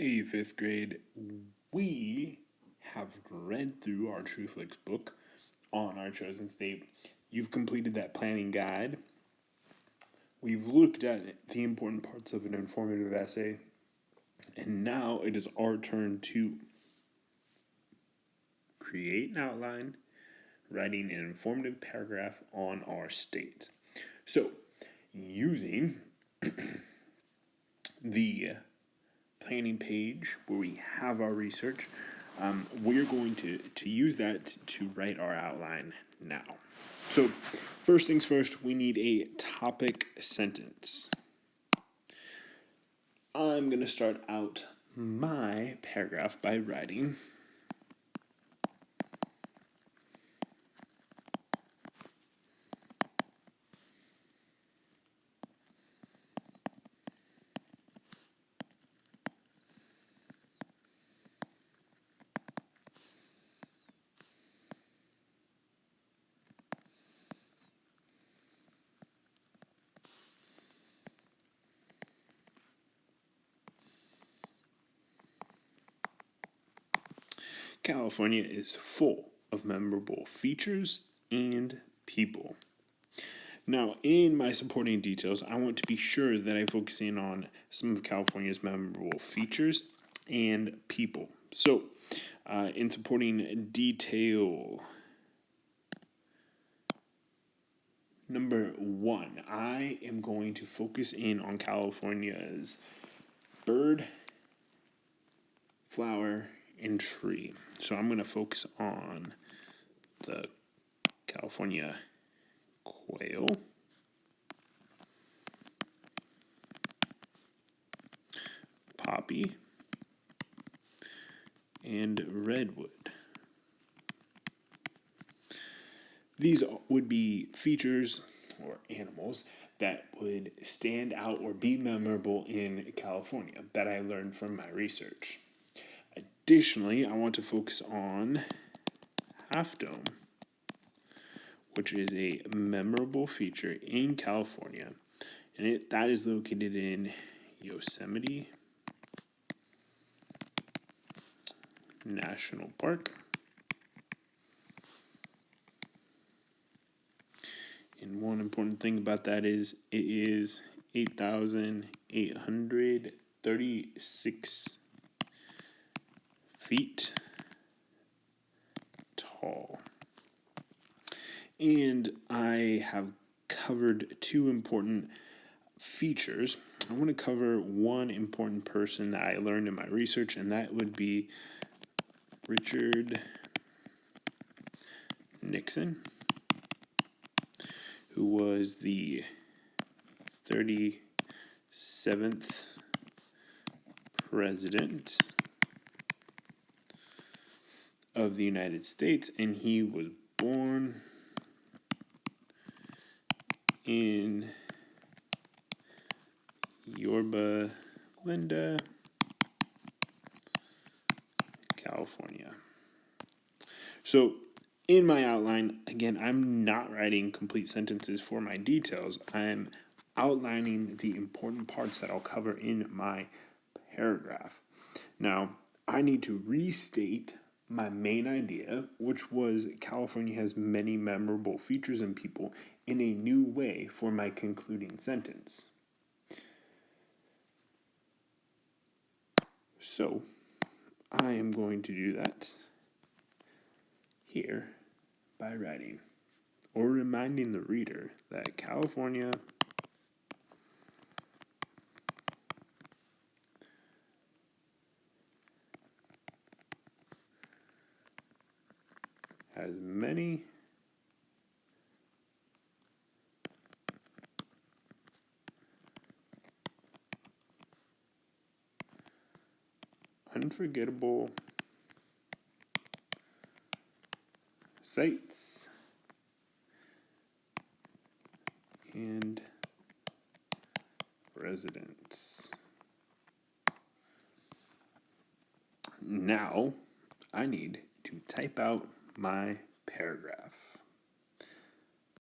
Hey, fifth grade. We have read through our TrueFlix book on our chosen state. You've completed that planning guide. We've looked at the important parts of an informative essay. And now it is our turn to create an outline, writing an informative paragraph on our state. So, using the planning page where we have our research, we're going to use that to write our outline now. So first things first, we need a topic sentence. I'm going to start out my paragraph by writing California is full of memorable features and people. Now, in my supporting details, I want to be sure that I focus in on some of California's memorable features and people. So, in supporting detail number 1, I am going to focus in on California's bird, flower, and tree. So I'm going to focus on the California quail, poppy, and redwood. These would be features or animals that would stand out or be memorable in California that I learned from my research. Additionally, I want to focus on Half Dome, which is a memorable feature in California, and that is located in Yosemite National Park. And one important thing about that is it is 8,836 feet tall. And I have covered two important features. I want to cover one important person that I learned in my research, and that would be Richard Nixon, who was the 37th president of the United States, and he was born in Yorba Linda, California. So in my outline, again, I'm not writing complete sentences for my details. I'm outlining the important parts that I'll cover in my paragraph. Now, I need to restate my main idea, which was California has many memorable features and people, in a new way for my concluding sentence. So, I am going to do that here by writing or reminding the reader that California has many unforgettable sights and residents. Now, I need to type out my paragraph.